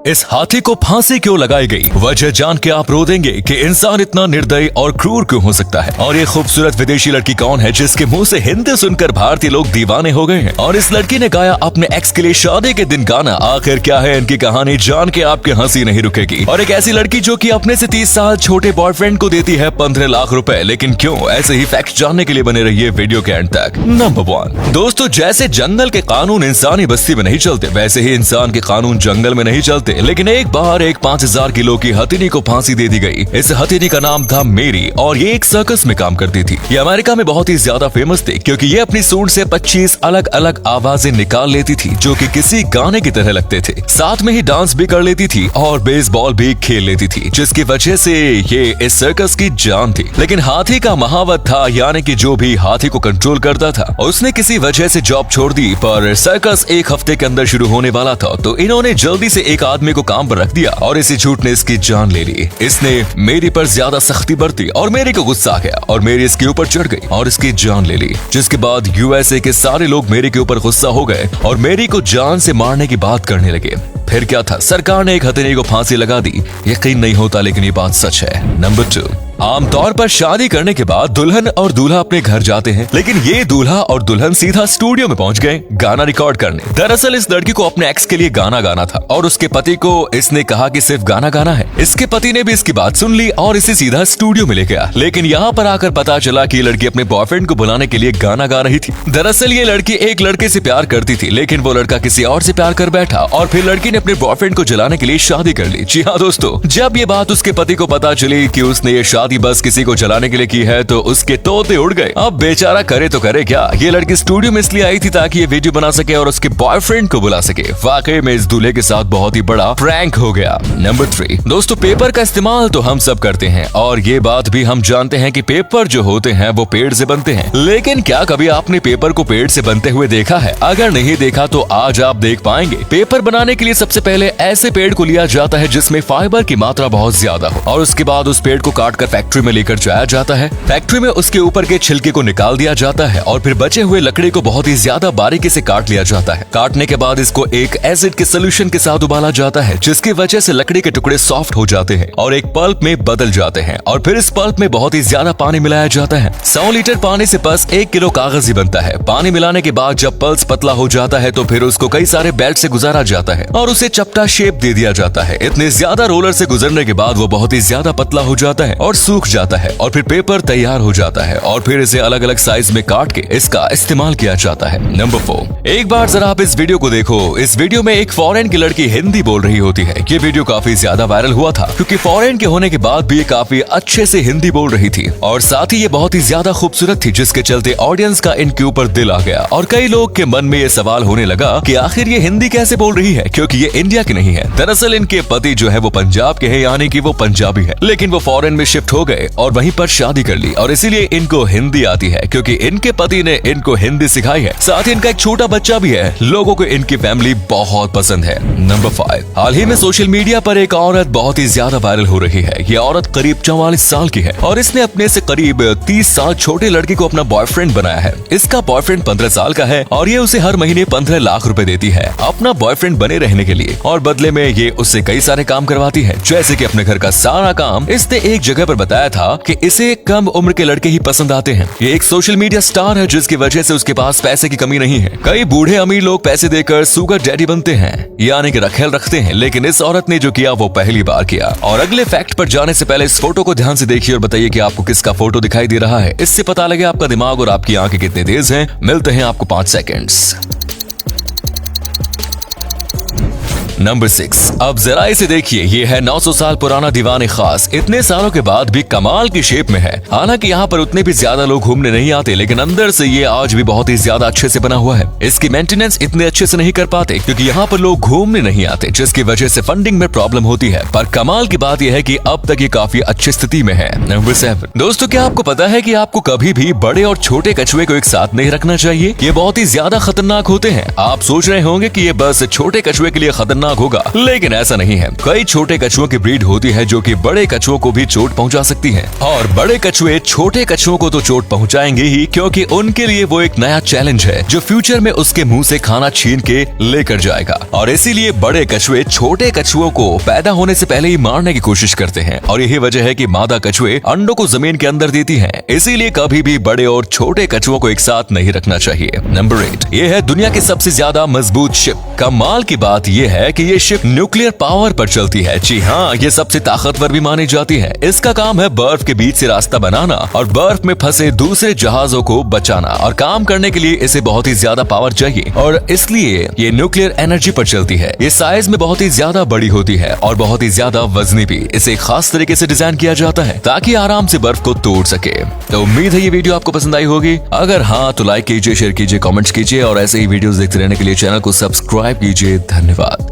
इस हाथी को फांसी क्यों लगाई गई? वजह जान के आप रो देंगे कि इंसान इतना निर्दयी और क्रूर क्यों हो सकता है। और ये खूबसूरत विदेशी लड़की कौन है जिसके मुंह से हिंदी सुनकर भारतीय लोग दीवाने हो गए हैं। और इस लड़की ने गाया अपने एक्स के लिए शादी के दिन गाना। आखिर क्या है इनकी कहानी, जान के आपकी हंसी नहीं रुकेगी। और एक ऐसी लड़की जो कि अपने से 30 साल छोटे बॉयफ्रेंड को देती है 15 लाख रुपए। लेकिन क्यों? ऐसे ही फैक्ट जानने के लिए बने रहिए वीडियो के एंड तक। नंबर 1 दोस्तों, जैसे जंगल के कानून इंसानी बस्ती में नहीं चलते, वैसे ही इंसान के कानून जंगल में नहीं चलते। लेकिन एक बार एक 5000 किलो की हथिनी को फांसी दे दी गई। इस हथिनी का नाम था मेरी और ये एक सर्कस में काम करती थी। ये अमेरिका में बहुत ही ज्यादा फेमस थी क्योंकि ये अपनी सूंड से 25 अलग अलग आवाजें निकाल लेती थी जो कि किसी गाने की तरह लगते थे। साथ में ही डांस भी कर लेती थी और बेसबॉल भी खेल लेती थी, जिसकी वजह से ये इस सर्कस की जान थी। लेकिन हाथी का महावत था, यानी कि जो भी हाथी को कंट्रोल करता था, उसने किसी वजह से जॉब छोड़ दी। पर सर्कस एक हफ्ते के अंदर शुरू होने वाला था तो इन्होंने जल्दी से एक आदमी को काम पर रख दिया और इसी झूठ ने इसकी जान ले ली। इसने मेरी पर ज्यादा सख्ती बरती और मेरी को गुस्सा आ गया और मेरी इसके ऊपर चढ़ गई और इसकी जान ले ली। जिसके बाद यूएसए के सारे लोग मेरी के ऊपर गुस्सा हो गए और मेरी को जान से मारने की बात करने लगे। फिर क्या था, सरकार ने एक हथिनी को फांसी लगा दी। यकीन नहीं होता लेकिन ये बात सच है। नंबर 2, आमतौर पर शादी करने के बाद दुल्हन और दूल्हा अपने घर जाते हैं, लेकिन ये दूल्हा और दुल्हन सीधा स्टूडियो में पहुंच गए गाना रिकॉर्ड करने। दरअसल इस लड़की को अपने एक्स के लिए गाना गाना था और उसके पति को इसने कहा कि सिर्फ गाना गाना है। इसके पति ने भी इसकी बात सुन ली और इसे सीधा स्टूडियो में ले गया। लेकिन यहाँ पर आकर पता चला कि ये लड़की अपने बॉयफ्रेंड को बुलाने के लिए गाना गा रही थी। दरअसल ये लड़की एक लड़के से प्यार करती थी, लेकिन वो लड़का किसी और से प्यार कर बैठा और फिर लड़की ने अपने बॉयफ्रेंड को जलाने के लिए शादी कर ली। जी हाँ दोस्तों, जब ये बात उसके पति को पता चली कि उसने ये शादी बस किसी को जलाने के लिए की है तो उसके तोते उड़ गए। अब बेचारा करे तो करे क्या। ये लड़की स्टूडियो में इसलिए आई थी ताकि ये वीडियो बना सके और उसके बॉयफ्रेंड को बुला सके। वाकई में इस दूल्हे के साथ बहुत ही बड़ा प्रैंक हो गया। नंबर 3 दोस्तों, पेपर का इस्तेमाल तो हम सब करते हैं और ये बात भी हम जानते हैं कि पेपर जो होते हैं वो पेड़ से बनते हैं। लेकिन क्या कभी आपने पेपर को पेड़ से बनते हुए देखा है? अगर नहीं देखा तो आज आप देख पाएंगे। पेपर बनाने के लिए सबसे पहले ऐसे पेड़ को लिया जाता है जिसमें फाइबर की मात्रा बहुत ज्यादा हो और उसके बाद उस पेड़ को काटकर फैक्ट्री में लेकर जाया जाता है। फैक्ट्री में उसके ऊपर के छिलके को निकाल दिया जाता है और फिर बचे हुए लकड़ी को बहुत ही ज्यादा बारीकी से काट लिया जाता है। काटने के बाद इसको एक एसिड के सोल्यूशन के साथ उबाला जाता है, जिसकी वजह से लकड़ी के टुकड़े सॉफ्ट हो जाते हैं और एक पल्प में बदल जाते हैं। और फिर इस पल्प में बहुत ही ज्यादा पानी मिलाया जाता है। 100 लीटर पानी से बस 1 किलो कागज ही बनता है। पानी मिलाने के बाद जब पल्स पतला हो जाता है तो फिर उसको कई सारे बेल्ट से गुजारा जाता है और उसे चपटा शेप दे दिया जाता है। इतने ज्यादा रोलर से गुजरने के बाद वो बहुत ही ज्यादा पतला हो जाता है और सूख जाता है और फिर पेपर तैयार हो जाता है और फिर इसे अलग अलग साइज में काट के इसका इस्तेमाल किया जाता है। नंबर 4, एक बार जरा आप इस वीडियो को देखो। इस वीडियो में एक फॉरेन की लड़की हिंदी बोल रही होती है। ये वीडियो काफी ज्यादा वायरल हुआ था क्योंकि फॉरेन के होने के बाद भी ये काफी अच्छे से हिंदी बोल रही थी और साथ ही ये बहुत ही ज्यादा खूबसूरत थी, जिसके चलते ऑडियंस का इनके ऊपर दिल आ गया और कई लोग के मन में ये सवाल होने लगा कि आखिर ये हिंदी कैसे बोल रही है, क्योंकि ये इंडिया की नहीं है। दरअसल इनके पति जो है वो पंजाब के हैं, यानी कि वो पंजाबी है, लेकिन वो फॉरेन में शिफ्ट हो गए और वहीं पर शादी कर ली और इसीलिए इनको हिंदी आती है क्योंकि इनके पति ने इनको हिंदी सिखाई है। साथ ही इनका एक छोटा बच्चा भी है। लोगों को इनकी फैमिली बहुत पसंद है। नंबर 5, हाल ही में सोशल मीडिया पर एक औरत बहुत ही ज्यादा वायरल हो रही है। ये औरत करीब 44 साल की है और इसने अपने से करीब 30 साल छोटे लड़के को अपना बॉयफ्रेंड बनाया है। इसका बॉयफ्रेंड 15 साल का है और ये उसे हर महीने 15 लाख रुपए देती है अपना बॉयफ्रेंड बने रहने के लिए और बदले में ये उससे कई सारे काम करवाती है, जैसे कि अपने घर का सारा काम। इसने एक जगह पर बताया था कि इसे कम उम्र के लड़के ही पसंद आते हैं। ये एक सोशल मीडिया स्टार है जिसकी वजह से उसके पास पैसे की कमी नहीं है। कई बूढ़े अमीर लोग पैसे देकर सुगर डैडी बनते हैं, यानी कि रखेल रखते हैं, लेकिन इस औरत ने जो किया वो पहली बार किया। और अगले फैक्ट पर जाने से पहले इस फोटो को ध्यान से देखिए और बताइए कि आपको किसका फोटो दिखाई दे रहा है। इससे पता लगे आपका दिमाग और आपकी आंखें कितने तेज हैं। मिलते हैं आपको 5 सेकेंड्स। नंबर 6, अब जरा इसे देखिए। ये है 900 साल पुराना दीवान खास। इतने सालों के बाद भी कमाल की शेप में है। हालांकि यहाँ पर उतने भी ज्यादा लोग घूमने नहीं आते, लेकिन अंदर से ये आज भी बहुत ही ज्यादा अच्छे से बना हुआ है। इसकी मेंटेनेंस इतने अच्छे से नहीं कर पाते क्योंकि यहाँ पर लोग घूमने नहीं आते, जिसकी वजह से फंडिंग में प्रॉब्लम होती है। पर कमाल की बात यह है कि अब तक ये काफी अच्छी स्थिति में है। नंबर 7, दोस्तों क्या आपको पता है कि आपको कभी भी बड़े और छोटे कछुए को एक साथ नहीं रखना चाहिए? ये बहुत ही ज्यादा खतरनाक होते हैं। आप सोच रहे होंगे कि ये बस छोटे कछुए के लिए खतरनाक खतरनाक होगा, लेकिन ऐसा नहीं है। कई छोटे कछुओं की ब्रीड होती है जो कि बड़े कछुओं को भी चोट पहुंचा सकती है, और बड़े कछुए छोटे कछुओं को तो चोट पहुंचाएंगे ही, क्योंकि उनके लिए वो एक नया चैलेंज है जो फ्यूचर में उसके मुंह से खाना छीन के लेकर जाएगा। और इसीलिए बड़े कछुए छोटे कछुओं को पैदा होने से पहले ही मारने की कोशिश करते हैं, और यही वजह है कि मादा कछुए अंडों को जमीन के अंदर देती हैं। इसीलिए कभी भी बड़े और छोटे कछुओं को एक साथ नहीं रखना चाहिए। नंबर 8, ये है दुनिया की सबसे ज्यादा मजबूत शिप। कमाल की बात ये है कि ये शिप न्यूक्लियर पावर पर चलती है। जी हाँ, ये सबसे ताकतवर भी मानी जाती है। इसका काम है बर्फ के बीच से रास्ता बनाना और बर्फ में फंसे दूसरे जहाजों को बचाना, और काम करने के लिए इसे बहुत ही ज्यादा पावर चाहिए, और इसलिए ये न्यूक्लियर एनर्जी पर चलती है। ये साइज में बहुत ही ज्यादा बड़ी होती है और बहुत ही ज्यादा वजनी भी। इसे खास तरीके से डिजाइन किया जाता है ताकि आराम से बर्फ को तोड़ सके। तो उम्मीद है ये वीडियो आपको पसंद आई होगी। अगर हाँ तो लाइक कीजिए, शेयर कीजिए, कमेंट्स कीजिए, और ऐसे ही वीडियोस देखते रहने के लिए चैनल को सब्सक्राइब कीजिए। धन्यवाद।